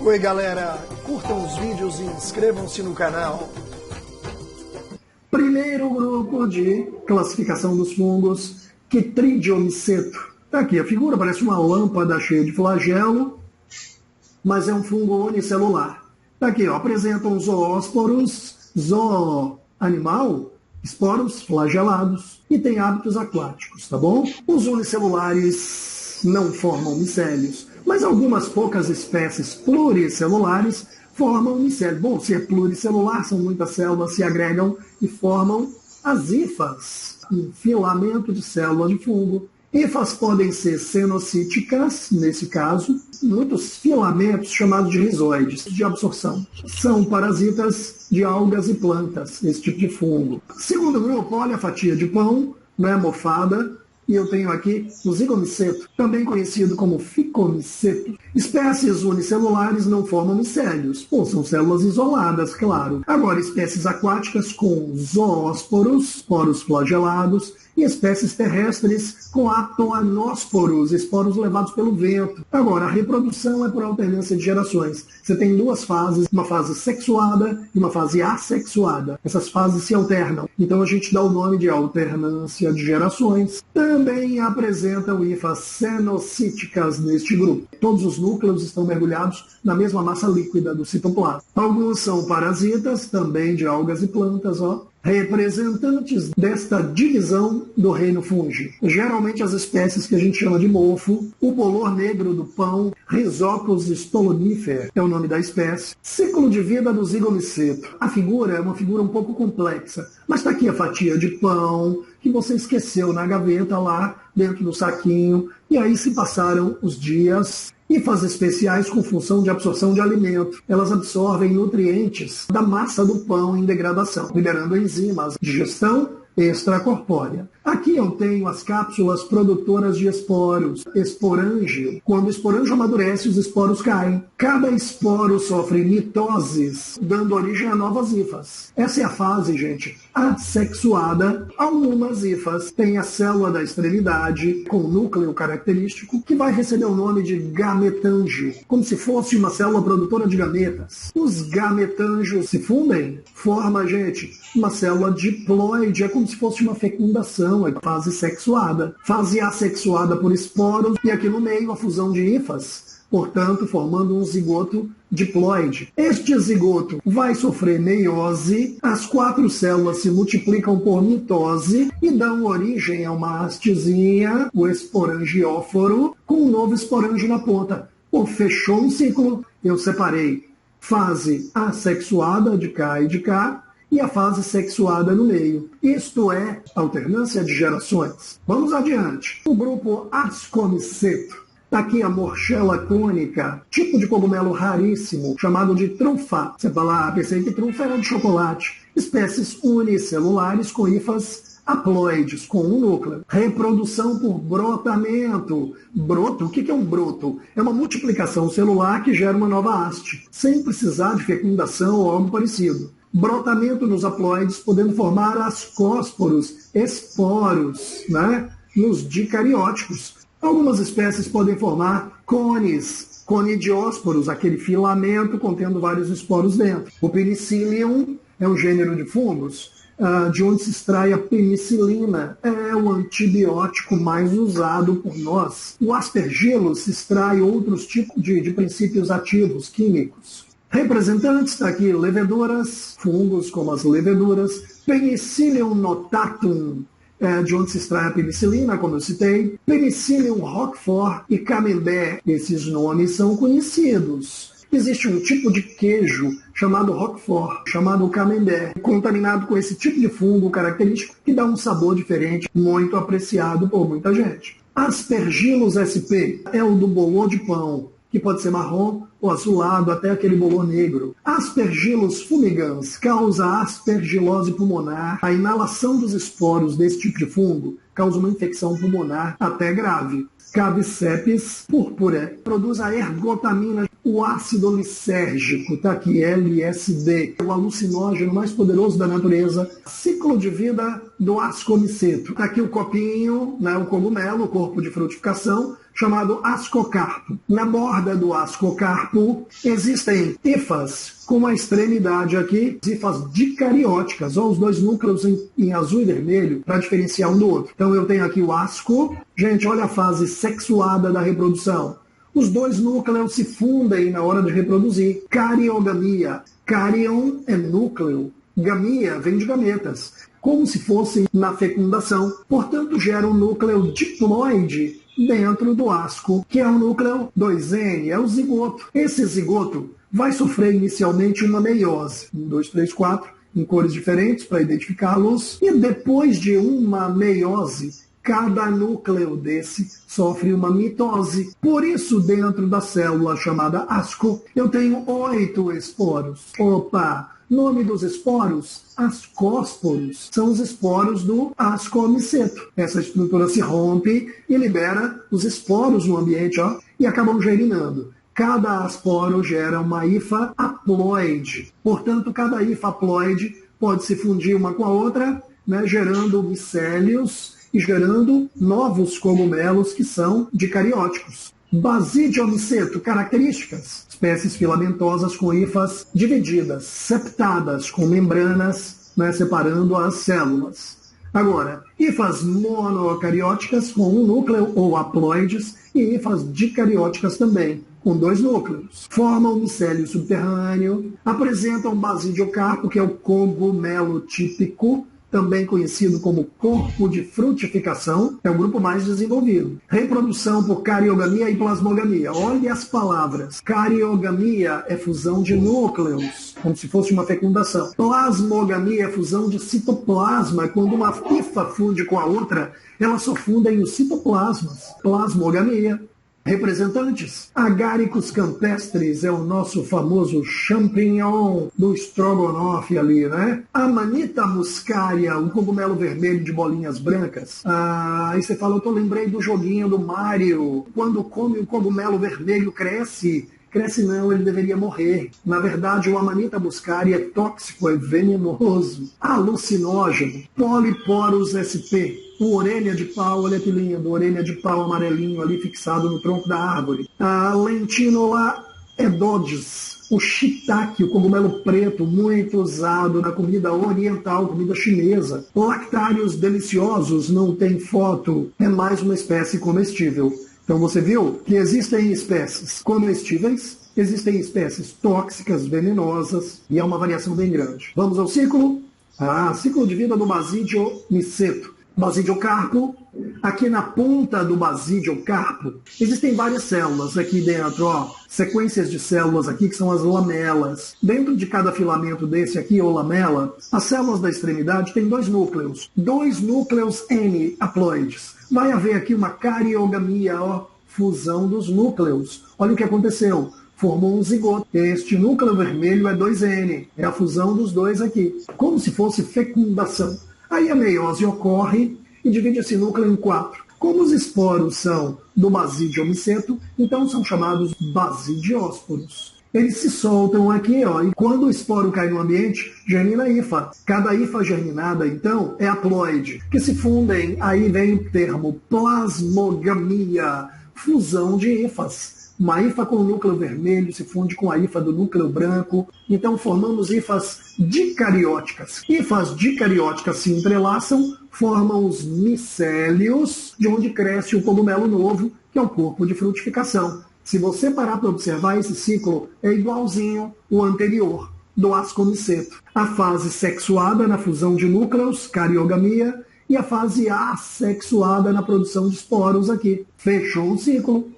Oi galera, curtam os vídeos e inscrevam-se no canal. Primeiro grupo de classificação dos fungos, Chytridiomyceto. Tá aqui a figura, parece uma lâmpada cheia de flagelo, mas é um fungo unicelular. Tá aqui, ó, apresentam zoósporos, animal, esporos flagelados e tem hábitos aquáticos, tá bom? Os unicelulares não formam micélios, mas algumas poucas espécies pluricelulares formam micélio. Bom, se é pluricelular, são muitas células se agregam e formam as hifas, um filamento de célula de fungo. Hifas podem ser cenocíticas, nesse caso, muitos filamentos chamados de rizoides de absorção. São parasitas de algas e plantas, esse tipo de fungo. Segundo grupo, olha a fatia de pão, né, mofada. E eu tenho aqui o zigomyceto, também conhecido como ficomyceto. Espécies unicelulares não formam micélios, ou são células isoladas, claro. Agora, espécies aquáticas com zoósporos, poros flagelados, e espécies terrestres com atoanósporos, esporos levados pelo vento. Agora, a reprodução é por alternância de gerações. Você tem duas fases, uma fase sexuada e uma fase assexuada. Essas fases se alternam. Então a gente dá o nome de alternância de gerações. Também apresentam hifas cenocíticas neste grupo. Todos os núcleos estão mergulhados na mesma massa líquida do citoplasma. Alguns são parasitas, também de algas e plantas, ó. Representantes desta divisão do reino fungi. Geralmente as espécies que a gente chama de mofo, o bolor negro do pão, Rhizopus stolonifer é o nome da espécie. Ciclo de vida do zigomyceto. A figura é uma figura um pouco complexa, mas está aqui a fatia de pão que você esqueceu na gaveta lá dentro do saquinho, e aí se passaram os dias. Hifas especiais com função de absorção de alimento. Elas absorvem nutrientes da massa do pão em degradação, liberando enzimas de digestão extracorpórea. Aqui eu tenho as cápsulas produtoras de esporos, esporângio. Quando o esporângio amadurece, os esporos caem. Cada esporo sofre mitoses, dando origem a novas hifas. Essa é a fase, gente, assexuada. Algumas hifas têm a célula da extremidade, com núcleo característico, que vai receber o nome de gametângio, como se fosse uma célula produtora de gametas. Os gametângios se fundem, forma, gente, uma célula diploide, é como se fosse uma fecundação, a fase sexuada. Fase assexuada por esporos, e aqui no meio a fusão de hifas, portanto formando um zigoto diploide. Este zigoto vai sofrer meiose, as 4 células se multiplicam por mitose e dão origem a uma hastezinha, o esporangióforo, com um novo esporângio na ponta. Pô, fechou um ciclo, eu separei fase assexuada de cá e de cá, e a fase sexuada no meio. Isto é alternância de gerações. Vamos adiante. O grupo Ascomyceto. Está aqui a morchela cônica, tipo de cogumelo raríssimo, chamado de trufa. Você fala, pensei que trufa era de chocolate. Espécies unicelulares com hifas haploides, com um núcleo. Reprodução por brotamento. Broto? O que é um broto? É uma multiplicação celular que gera uma nova haste, sem precisar de fecundação ou algo parecido. Brotamento nos haploides, podendo formar ascósporos, esporos, né, nos dicarióticos. Algumas espécies podem formar cones, conidiósporos, aquele filamento contendo vários esporos dentro. O Penicillium é um gênero de fungos, de onde se extrai a penicilina, é o antibiótico mais usado por nós. O Aspergillus se extrai outros tipos de princípios ativos químicos. Representantes, está aqui leveduras, fungos como as leveduras, Penicillium notatum, de onde se extrai a penicilina, como eu citei, Penicillium roquefort e camembert, esses nomes são conhecidos. Existe um tipo de queijo chamado roquefort, chamado camembert, contaminado com esse tipo de fungo característico que dá um sabor diferente, muito apreciado por muita gente. Aspergillus sp é o do bolor de pão, que pode ser marrom ou azulado, até aquele bolor negro. Aspergillus fumigans causa aspergilose pulmonar. A inalação dos esporos desse tipo de fungo causa uma infecção pulmonar até grave. Cabicepis purpura produz a ergotamina. o ácido lisérgico, está aqui, LSD, o alucinógeno mais poderoso da natureza. Ciclo de vida do ascomiceto. Está aqui o copinho, né, o cogumelo, o corpo de frutificação, chamado ascocarpo. Na borda do ascocarpo existem hifas, com a extremidade aqui, hifas dicarióticas, ó, os dois núcleos em azul e vermelho, para diferenciar um do outro. Então eu tenho aqui o asco. Gente, olha a fase sexuada da reprodução. Os dois núcleos se fundem na hora de reproduzir. Cariogamia. Carion é núcleo. Gamia vem de gametas, como se fosse na fecundação. Portanto, gera um núcleo diploide dentro do asco, que é o núcleo 2N, é o zigoto. Esse zigoto vai sofrer inicialmente uma meiose. 1, 2, 3, 4, em cores diferentes para identificá-los. E depois de uma meiose, cada núcleo desse sofre uma mitose. Por isso, dentro da célula chamada asco, eu tenho 8 esporos. Opa! Nome dos esporos? Ascósporos. São os esporos do ascomiceto. Essa estrutura se rompe e libera os esporos no ambiente, ó, e acabam germinando. Cada asporo gera uma hifa haploide. Portanto, cada hifa haploide pode se fundir uma com a outra, né, gerando micélios e gerando novos cogumelos que são dicarióticos. Basidiomiceto, características: espécies filamentosas com hifas divididas, septadas, com membranas, né, separando as células. Agora, hifas monocarióticas com um núcleo ou haploides e hifas dicarióticas também, com 2 núcleos. Formam micélio subterrâneo, apresentam basidiocarpo, que é o cogumelo típico, também conhecido como corpo de frutificação, é o grupo mais desenvolvido. Reprodução por cariogamia e plasmogamia. Olhe as palavras. Cariogamia é fusão de núcleos, como se fosse uma fecundação. Plasmogamia é fusão de citoplasma. Quando uma hifa funde com a outra, elas só fundem os citoplasmas. Plasmogamia. Representantes: Agaricus campestris, é o nosso famoso champignon do estrogonofe ali, né? Amanita muscaria, um cogumelo vermelho de bolinhas brancas. Aí você fala, eu lembrei do joguinho do Mario. Quando come o cogumelo vermelho, cresce. Cresce não, ele deveria morrer. Na verdade, o Amanita muscaria é tóxico, é venenoso. Alucinógeno. Polyporus sp. O orelha de pau, olha que lindo, orelha de pau amarelinho ali fixado no tronco da árvore. A Lentinola edodes, o shiitake, o cogumelo preto, muito usado na comida oriental, comida chinesa. Lactários deliciosos, não tem foto, é mais uma espécie comestível. Então você viu que existem espécies comestíveis, existem espécies tóxicas, venenosas, e é uma variação bem grande. Vamos ao ciclo? Ciclo de vida do basidiomiceto. Basidiocarpo. Aqui na ponta do basidiocarpo existem várias células aqui dentro, ó, sequências de células aqui que são as lamelas. Dentro de cada filamento desse aqui, ou lamela, as células da extremidade têm 2 núcleos, 2 núcleos N haploides. Vai haver aqui uma cariogamia, ó, fusão dos núcleos. Olha o que aconteceu. Formou um zigoto. Este núcleo vermelho é 2N, é a fusão dos dois aqui, como se fosse fecundação. Aí a meiose ocorre e divide esse núcleo em 4. Como os esporos são do basidiomiceto, então são chamados basidiósporos. Eles se soltam aqui, ó, e quando o esporo cai no ambiente, germina a hifa. Cada hifa germinada, então, é haploide, que se fundem, aí vem o termo plasmogamia, fusão de hifas. Uma hifa com o núcleo vermelho se funde com a hifa do núcleo branco. Então formamos hifas dicarióticas. Hifas dicarióticas se entrelaçam, formam os micélios, de onde cresce o cogumelo novo, que é o corpo de frutificação. Se você parar para observar, esse ciclo é igualzinho ao anterior, do ascomiceto. A fase sexuada na fusão de núcleos, cariogamia, e a fase assexuada na produção de esporos aqui. Fechou o ciclo.